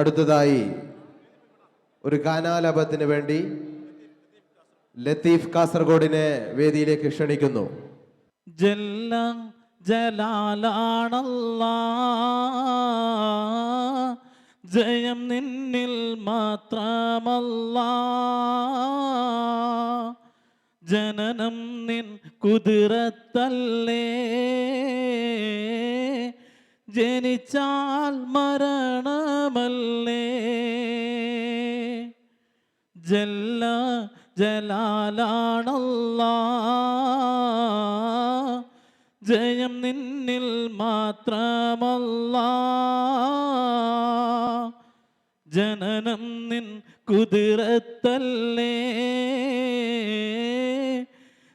അടുത്തതായി ഒരു ഗാനാലാപനത്തിന് വേണ്ടി ലത്തീഫ് കാസർഗോഡിനെ വേദിയിലേക്ക് ക്ഷണിക്കുന്നു. ജല്ല ജലാലാണല്ലാഹ്, ജയം നിന്നിൽ മാത്രമല്ലാഹ്. ജനനം നിൻ കുതിരത്തല്ലേ, ജനിച്ചാൽ മരണമല്ലേ. ജല്ല ജലാലാണല്ലാഹ്, ജയം നിന്നിൽ മാത്രമല്ലാഹ്. ജനനം നിൻ കുതിരത്തല്ലേ,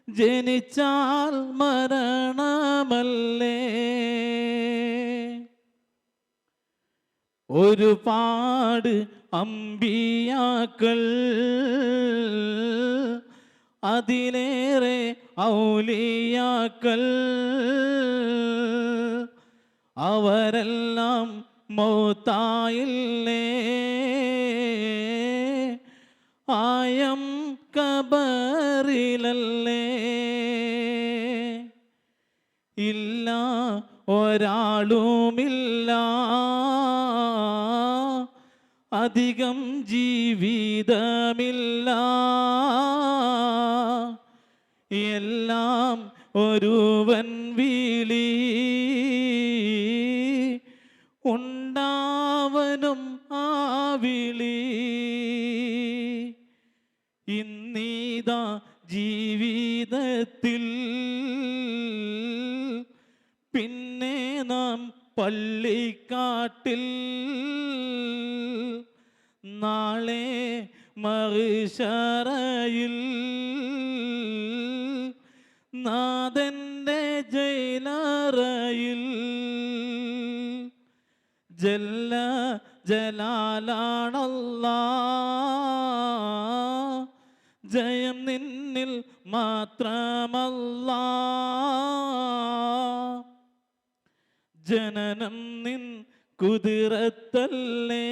ജനിച്ചാൽ മരണമല്ലേ. ഒരുപാട് അമ്പിയാക്കൾ, അതിലേറെ ഔലിയാക്കൾ, അവരെല്ലാം മൗത്തായില്ലേ, ആയം കബറിലല്ലേ. ഇല്ല ഒരാളുമില്ല അധികം ജീവിതമില്ല, എല്ലാം ഒരുവൻ വിളി ഉണ്ടാവനും ആ വിളി. ഇന്നീതാ ജീവിതത്തിൽ പിന്നെ നാം പള്ളിക്കാട്ടിൽ, നാളെ മഹ്ശറയിൽ നാഥന്റെ ജയിലറയിൽ. ജല്ല ജലാലാണല്ലാഹ്, ജയം നിന്നിൽ മാത്രമല്ലാഹ്. ജനനം നിൻ കുതിരത്തല്ലേ,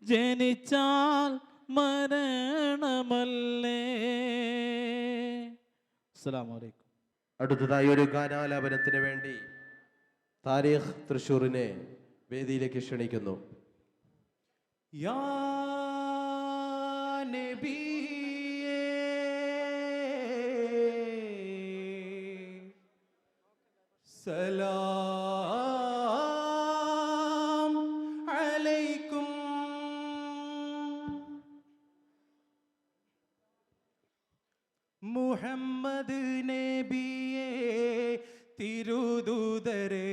ജനിച്ചാൽ മരണമല്ലേ. അസ്സലാമു അലൈക്കും. അടുത്തതായി ഒരു ഗാനാലാപനത്തിന് വേണ്ടി താരിഖ് തൃശ്ശൂരിനെ വേദിയിലേക്ക് ക്ഷണിക്കുന്നു. യാ നബിയേ സലാം അലൈക്കും. മുഹമ്മദ് നബിയേ തിരുദൂതരേ,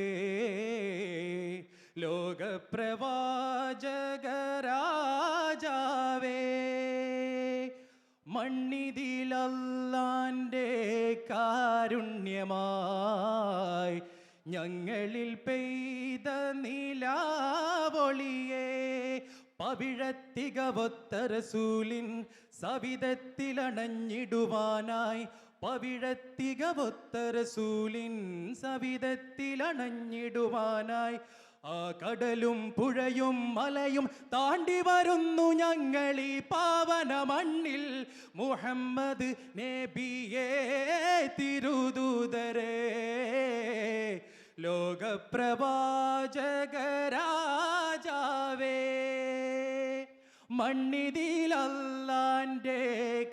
ലോകപ്രവാചകരാജാവേ, മണ്ണിതിലല്ലാന്റെ കാരുണ്യമായി ഞങ്ങളിൽ പെയ്ത നിലാവൊളിയേ, പവിഴത്തികവൊത്ത റസൂലിൻ സവിധത്തിലണഞ്ഞിടുവാനായി പവിഴത്തികവൊത്ത റസൂലിൻ സവിധത്തിലണഞ്ഞിടുവാനായി ആ കടലും പുഴയും മലയും താണ്ടി വരുന്നു ഞങ്ങൾ ഈ പാവന മണ്ണിൽ. മുഹമ്മദ് നബിയേ തിരുദൂതരേ ലോകപ്രവാചകരാജാവേ മണ്ണിതിലല്ലാൻ്റെ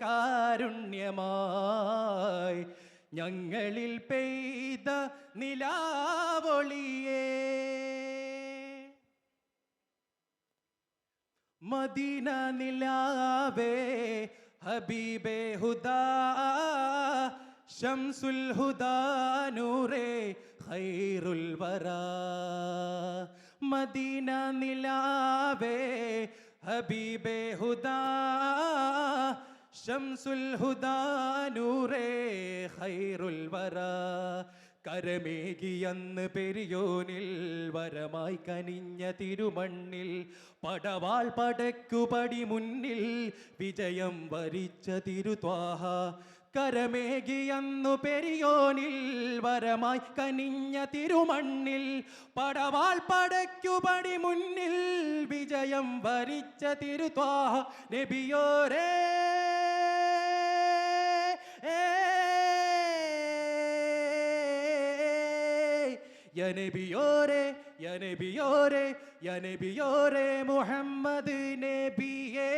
കാരുണ്യമായി ഞങ്ങളിൽ പെയ്ത നിലാവൊളിയേ. മദീന നിലാവേ ഹബീബേ ഹുദാ ശംസുൽ ഹുദാ നൂറേ ഖൈറുൽ വറാ. മദീന നിലാവേ ഹബീബേ ഹുദാ ശംസുൽ ഹുദാ നൂറേ ഖൈറുൽ വറാ. കരമേകിയന്ന് പെരിയോനിൽ വരമായി കനിഞ്ഞ തിരുമണ്ണിൽ പടവാൾ പടക്കുപടി മുന്നിൽ വിജയം വരിച്ച തിരുത്വാഹ. കരമേകിയന്നു പെരിയോനിൽ വരമായി കനിഞ്ഞ തിരുമണ്ണിൽ പടവാൾ പടക്കുപടി മുന്നിൽ വിജയം വരിച്ച തിരുത്വാഹ. നബിയോരേ യാ നബിയോരേ യാ നബിയോരേ യാ നബിയോരേ മുഹമ്മദ് നബിയേ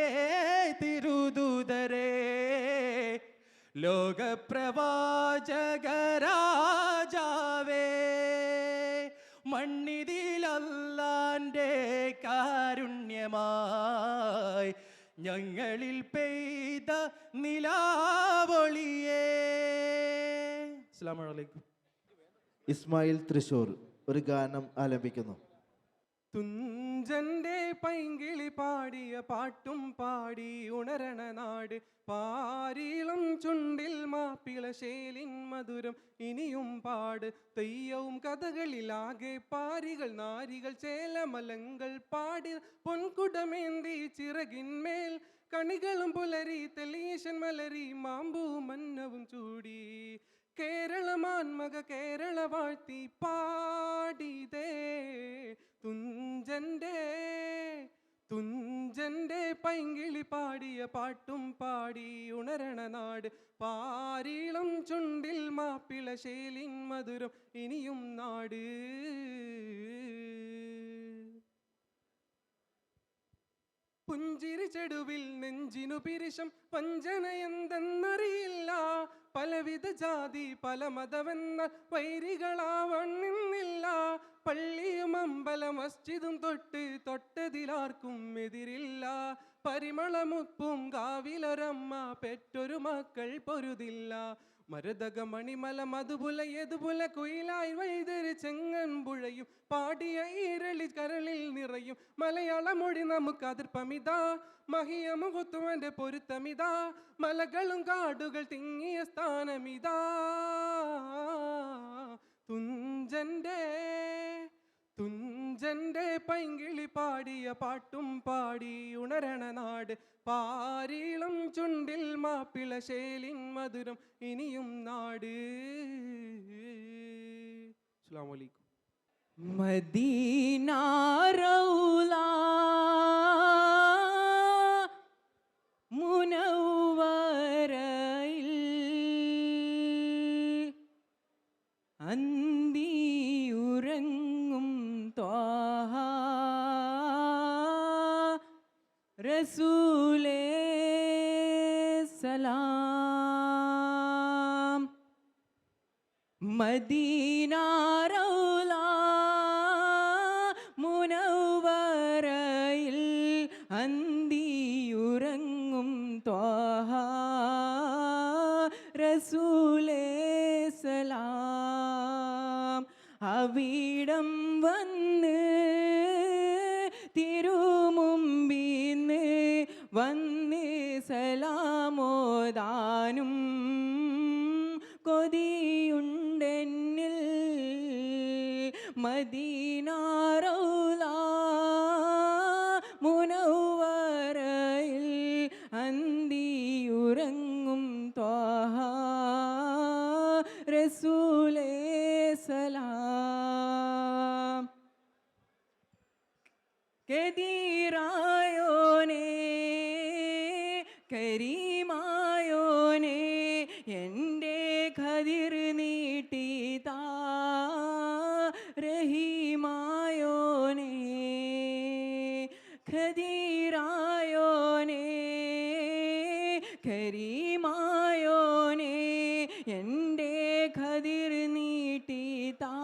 തിരുദൂതരേ ലോകപ്രവാചകരാജാവേ മണ്ണിതിലല്ലാൻ്റെ കാരുണ്യമായി ഞങ്ങളിൽ പെയ്ത നിലാവൊളിയേ. അസ്സലാമു അലൈക്കും. ഇസ്മായിൽ തൃശൂർ ഒരു ഗാനം ആലപിക്കുന്നു. തുഞ്ചന്റെ പൈങ്കിളി പാടിയ പാട്ടും പാടി ഉണരണ നാട് പാരീളം ചുണ്ടിൽ മാപ്പിളശേലിൻ മധുരം ഇനിയും പാട്. തെയ്യവും കഥകളിലാകെ പാരികൾ നാരികൾ ചേലമലങ്ങൾ പാടി പൊൻകുടമേന്തി ചിറകിന്മേൽ കണികളും പുലരി തെളീശൻ മലരി മാമ്പൂ മന്നവും ചൂടി കേരളമാൻമക കേരള വാഴ്ത്തി പാടിതേ തുഞ്ചന്റെ പൈങ്കിളി പാടിയ പാട്ടും പാടി ഉണരണ നാട് പാരീളം ചുണ്ടിൽ മാപ്പിളശേലിൻ മധുരം ഇനിയും നാട്. പുഞ്ചിരി ചെടുവിൽ നെഞ്ചിനു പിരിശം വഞ്ചന എന്തെന്നറിയില്ല. പലവിധ ജാതി പല മതമെന്ന വൈരികളാവണ്ണിന്നില്ല. പള്ളിയും അമ്പല മസ്ജിദും തൊട്ടതിലാർക്കും എതിരില്ല. പരിമളമുപ്പും കാവിലൊരമ്മ പെറ്റൊരു മക്കൾ പൊരുതില്ല. മരുതക മണിമല മധുപുല യതുപുല കുയിലായി വൈതര് ചെങ്ങൻപുഴയും പാടിയ ഈരളി കരളിൽ നിറയും മലയാള മൊഴി നമുക്ക് അതിർപ്പമിതാ. മഹിയ മുഖത്തുവന്റെ പൊരുത്തമിതാ. മലകളും കാടുകൾ തിങ്ങിയ സ്ഥാനമിതാ. തുഞ്ചന്റെ പൈങ്കിളി പാടിയ പാട്ടും പാടി ഉണരണ നാട് പാരീളം ചുണ്ടിൽ മാപ്പിളശേലിൻ മധുരം ഇനിയും നാട്. അസ്സലാമു അലൈക്കും. മദീന റൗള മുനവ്വറയിൽ അന്തിയുറങ്ങും ത്വാഹ റസൂലേ സലാം. മദീന റൗള മുനവ്വറയിൽ അന്തിയുറങ്ങും ത്വാഹ റസൂലേ സലാം. അവിടം വന്ന് തിരുമുമ്പിന്ന് വന്ന് സലാമോദാനും കൊതിയുണ്ടെന്നിൽ. മദീന റൗള മുനവ്വറയിൽ അന്തിയുറങ്ങും ത്വാഹ റസൂലേ സലാം. കദീറായോനേ കരീമായോനേ എൻ്റെ ഖദിർ നീട്ടിതാ റഹീമായോനേ ഖദീറായോനേ കരീമായോനേ എൻ്റെ ഖദിർ നീട്ടിതാ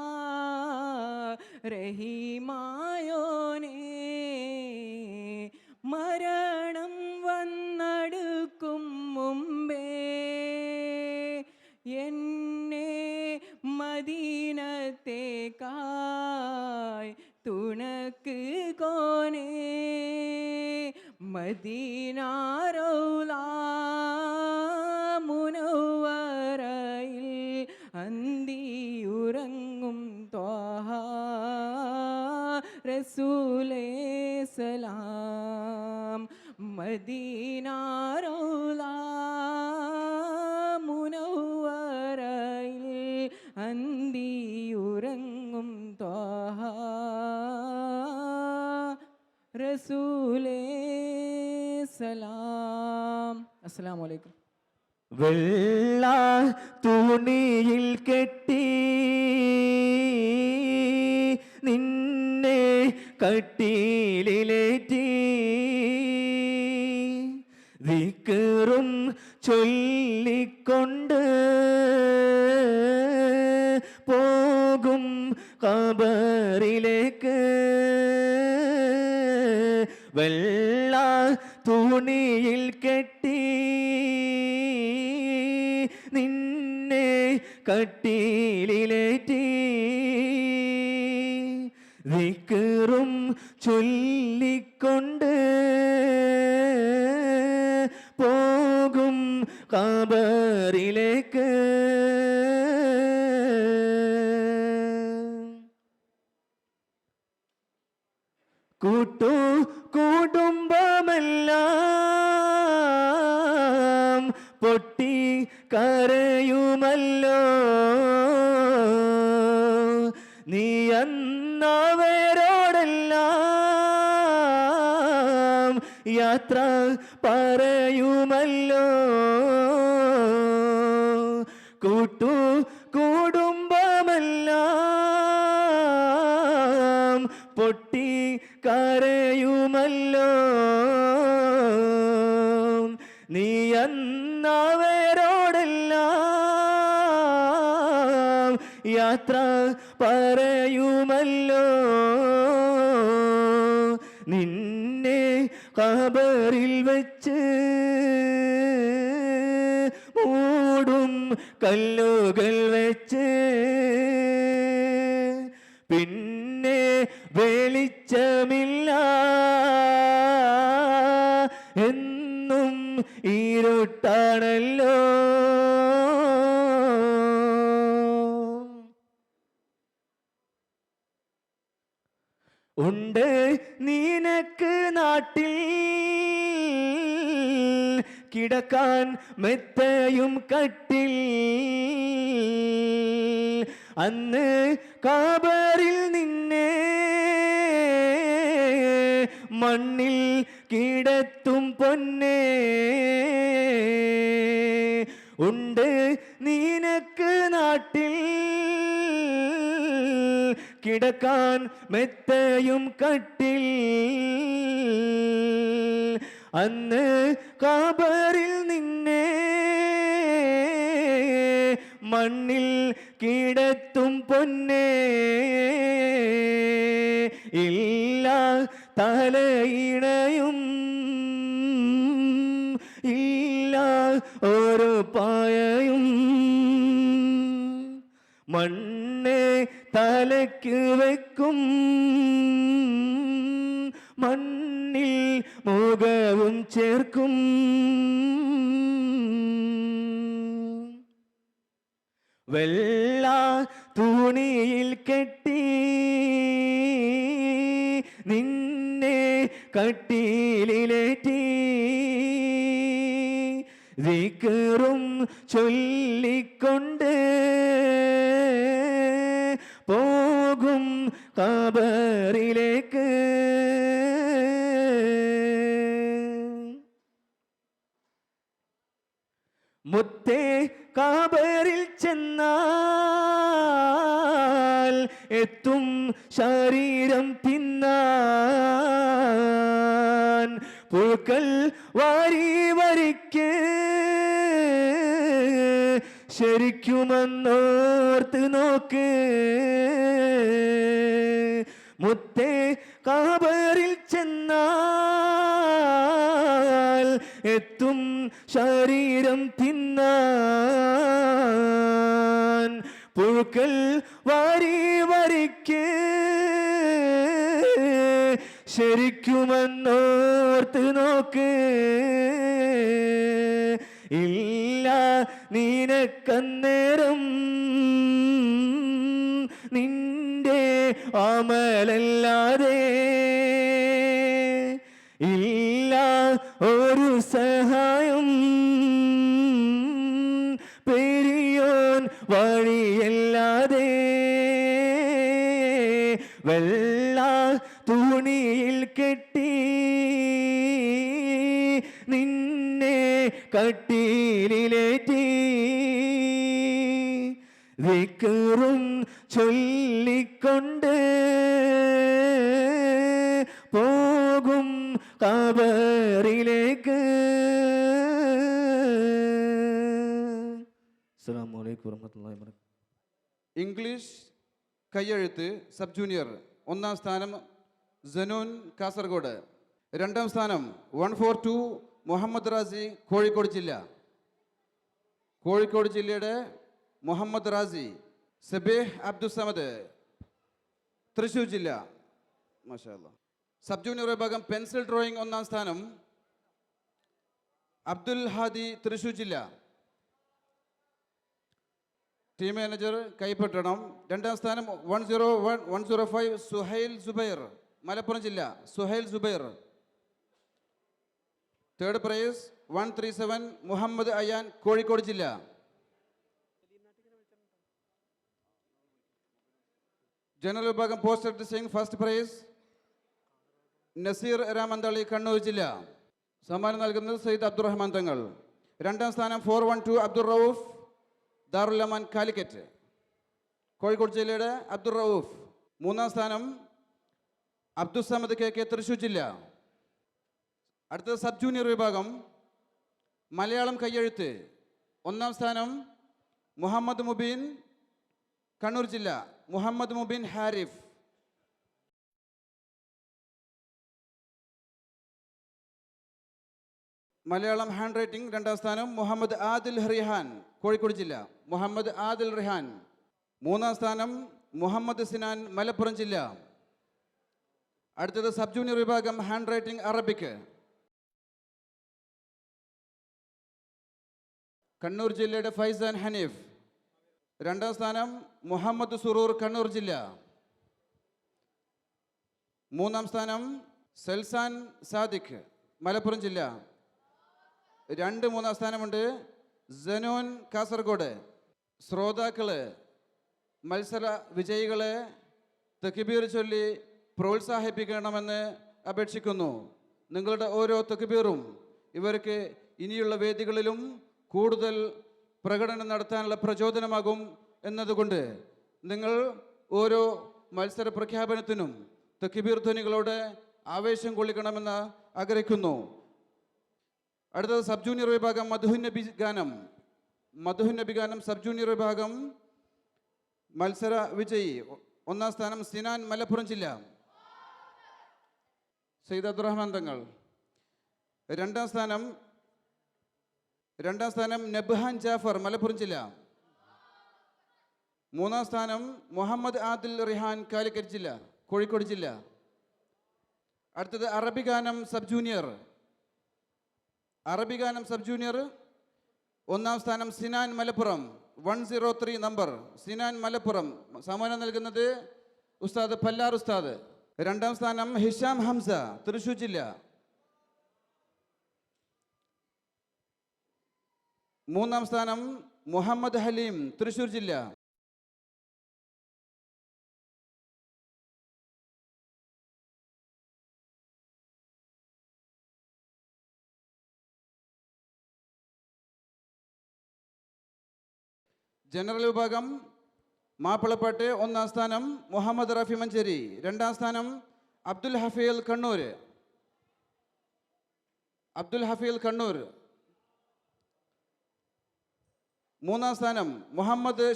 റഹീമായോനേ. മരണം വന്നടുക്കും മുമ്പേ എന്നെ മദീനത്തേക്കായി തുണക്ക് കോനേ മദീന റൗള മുനവ്വറയിൽ അന്തിയുറങ്ങും ത്വാഹ റസൂലേ സലാം. മദീന റൗള മുനവ്വറയിൽ അന്തിയുറങ്ങും ത്വാഹ റസൂലേ സലാം. അസ്സലാമു അലൈക്കും. വെള്ള തുണിയിൽ കെട്ടി നിന്നെ കട്ടിലേറ്റി ദിക്റും ചൊല്ലിക്കൊണ്ട് പോകും ഖബറിലേക്ക്. വെള്ള തുണിയിൽ കെട്ടി നിന്നെ കട്ടിലേറ്റി ദിക്റും ചൊല്ലിക്കൊണ്ട് പോകും ഖബറിലേക്ക്. കുടുംബമെല്ലാം പൊട്ടി കരയുമല്ലോ നീ അന്നവരോടെല്ലാം യാത്ര പറയുമല്ലോ. കുടുംബമെല്ലാം പൊട്ടി കരയുമല്ലോ നീ അന്നവരോടെല്ലാം യാത്ര പറയുമല്ലോ. നിന്നെ ഖബറിൽ വെച്ച് മൂടും കല്ലുകൾ വെച്ച് പിന്നെ വെളിച്ചമില്ല എന്നും ഇരുട്ടാണല്ലോ. ഉണ്ട് നിനക്ക് നാട്ടിൽ കിടക്കാൻ മെത്തയും കട്ടിൽ അന്ന് ഖബറിൽ നിന്നെ മണ്ണിൽ കിടത്തും പൊന്നേ. ഉണ്ട് നിനക്ക് നാട്ടിൽ കിടക്കാൻ മെത്തയും കട്ടിൽ അന്ന് ഖബറിൽ നിന്നെ മണ്ണിൽ കിടത്തും പൊന്നേ. ഇല്ല തലയിണയും ഇല്ല ഒരു പായയും മണ്ണെ തലയ്ക്ക് വെക്കും മണ്ണിൽ മുഖവും ചേർക്കും. വെള്ള തുണിയിൽ കെട്ടി നിന്നെ കട്ടിലേറ്റി ദിക്റും ചൊല്ലിക്കൊണ്ട് ചെന്നാൽ എത്തും ശരീരം തിന്നാൻ പൂക്കൾ വാരി വരിക്ക് ശരിക്കുമെന്നോർത്ത് നോക്ക് മുത്തേ കബറിൽ ചെന്നാൽ എത്തും ശരീരം തിന്നാൻ പുഴുക്കൾ വാരി വരിക്ക് ശരിക്കുമെന്നോർത്ത് നോക്ക് ഇല്ല നിനക്കന്നേരം നിന്റെ അമലല്ലാതെ ഇല്ല ഒരു സഹായം പെരിയോൻ വഴിയല്ലാതെ വെള്ള തുണിയിൽ കെട്ടി നിന്നെ കട്ടിലേറ്റി വിക്കറും ചൊല്ലിക്കൊണ്ട് പോകും കബറിലേക്ക്. അസ്സലാമു അലൈക്കും വറഹ്മത്തുള്ളാഹി വബറകാതുഹു. ഇംഗ്ലീഷ് കയ്യെഴുത്ത് സബ് ജൂനിയർ ഒന്നാം സ്ഥാനം സനൂൻ കാസർഗോഡ്. രണ്ടാം സ്ഥാനം 142 മുഹമ്മദ് റാസി കോഴിക്കോട് ജില്ല. കോഴിക്കോട് ജില്ലയുടെ മുഹമ്മദ് റാസി. സബീഹ് അബ്ദുസമദ് തൃശ്ശൂർ ജില്ല. മാഷാ അല്ലാ. സബ് ജൂനിയർ വിഭാഗം പെൻസിൽ ഡ്രോയിങ് ഒന്നാം സ്ഥാനം അബ്ദുൽ ഹാദി തൃശ്ശൂർ ജില്ല. ടീം മാനേജർ കൈപ്പറ്റണം. രണ്ടാം സ്ഥാനം 105 സുഹൈൽ സുബൈർ മലപ്പുറം ജില്ല. സുഹൈൽ സുബൈർ. തേർഡ് പ്രൈസ് 137 മുഹമ്മദ് അയാൻ കോഴിക്കോട് ജില്ല. ജനറൽ വിഭാഗം poster dressing first prize Naseer Ramanthali Kannur ജില്ല. സമ്മാനം നൽകുന്നത് സയ്യിദ് അബ്ദുറഹ്മാൻ തങ്ങൾ. രണ്ടാം സ്ഥാനം 412 അബ്ദുൾ റൌഫ് ദാറുല്ലമാൻ കാലിക്കറ്റ് കോഴിക്കോട് ജില്ലയുടെ അബ്ദുൾ റൌഫ്. മൂന്നാം സ്ഥാനം അബ്ദുസമദ് കെ തൃശ്ശൂർ ജില്ല. അടുത്തത് സബ് ജൂനിയർ വിഭാഗം മലയാളം കയ്യെഴുത്ത്. ഒന്നാം സ്ഥാനം മുഹമ്മദ് മുബീൻ കണ്ണൂർ ജില്ല. മുഹമ്മദ് മുബീൻ ഹാരിഫ്. മലയാളം ഹാൻഡ് റൈറ്റിംഗ് രണ്ടാം സ്ഥാനം മുഹമ്മദ് ആദിൽ റിഹാൻ കോഴിക്കോട് ജില്ല. മുഹമ്മദ് ആദിൽ റിഹാൻ. മൂന്നാം സ്ഥാനം മുഹമ്മദ് സിനാൻ മലപ്പുറം ജില്ല. അടുത്തത് സബ് ജൂനിയർ വിഭാഗം ഹാൻഡ് റൈറ്റിംഗ് അറബിക്ക്. കണ്ണൂർ ജില്ലയുടെ ഫൈസാൻ ഹനീഫ്. രണ്ടാം സ്ഥാനം മുഹമ്മദ് സുറൂർ കണ്ണൂർ ജില്ല. മൂന്നാം സ്ഥാനം സെൽസാൻ സാദിഖ് മലപ്പുറം ജില്ല. മൂന്നാം സ്ഥാനമുണ്ട് സനൂൻ കാസർഗോഡ്. ശ്രോതാക്കള് മത്സര വിജയികളെ തക്ബീർ ചൊല്ലി പ്രോത്സാഹിപ്പിക്കണമെന്ന് അപേക്ഷിക്കുന്നു. നിങ്ങളുടെ ഓരോ തക്ബീറും ഇവർക്ക് ഇനിയുള്ള വേദികളിലും കൂടുതൽ പ്രകടനം നടത്താനുള്ള പ്രചോദനമാകും എന്നതുകൊണ്ട് നിങ്ങൾ ഓരോ മത്സര പ്രഖ്യാപനത്തിനും തക്ബീർ ധ്വനികളോട് ആവേശം കൊള്ളിക്കണമെന്ന് ആഗ്രഹിക്കുന്നു. അടുത്തത് സബ് ജൂനിയർ വിഭാഗം മധുഹുന്നബി ഗാനം. മധുഹുന്നബി ഗാനം സബ് ജൂനിയർ വിഭാഗം മത്സര വിജയി. ഒന്നാം സ്ഥാനം സിനാൻ മലപ്പുറം ജില്ല. സയ്യിദ് അബ്ദുറഹ്മാൻ തങ്ങൾ. രണ്ടാം സ്ഥാനം നബ്ഹാൻ ജാഫർ മലപ്പുറം ജില്ല. മൂന്നാം സ്ഥാനം മുഹമ്മദ് ആദിൽ റിഹാൻ കാലിക്കറ്റ് ജില്ല കോഴിക്കോട് ജില്ല. അടുത്തത് അറബി ഗാനം സബ് ജൂനിയർ. അറബി ഗാനം സബ് ജൂനിയർ ഒന്നാം സ്ഥാനം സിനാൻ മലപ്പുറം 103 നമ്പർ സിനാൻ മലപ്പുറം. സമ്മാനം നൽകുന്നത് ഉസ്താദ് പല്ലാർ ഉസ്താദ്. രണ്ടാം സ്ഥാനം ഹിഷാം ഹംസ തൃശ്ശൂർ ജില്ല. മൂന്നാം സ്ഥാനം മുഹമ്മദ് ഹലീം തൃശ്ശൂർ ജില്ല. ജനറൽ വിഭാഗം മാപ്പിളപ്പാട്ട് ഒന്നാം സ്ഥാനം മുഹമ്മദ് റഫി മഞ്ചേരി, രണ്ടാം സ്ഥാനം അബ്ദുൽ ഹഫീൽ കണ്ണൂർ. അബ്ദുൽ ഹഫീൽ കണ്ണൂർ. മൂന്നാം സ്ഥാനം മുഹമ്മദ്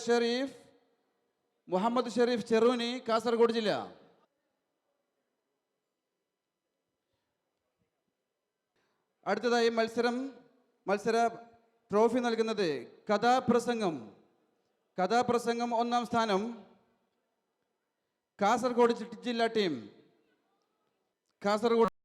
ഷെരീഫ് ചെറൂനി, കാസർഗോഡ് ജില്ല. അടുത്തതായി മത്സര ട്രോഫി നൽകുന്നത് കഥാപ്രസംഗം ഒന്നാം സ്ഥാനം കാസർഗോഡ് ജില്ലാ ടീം. കാസർഗോഡ്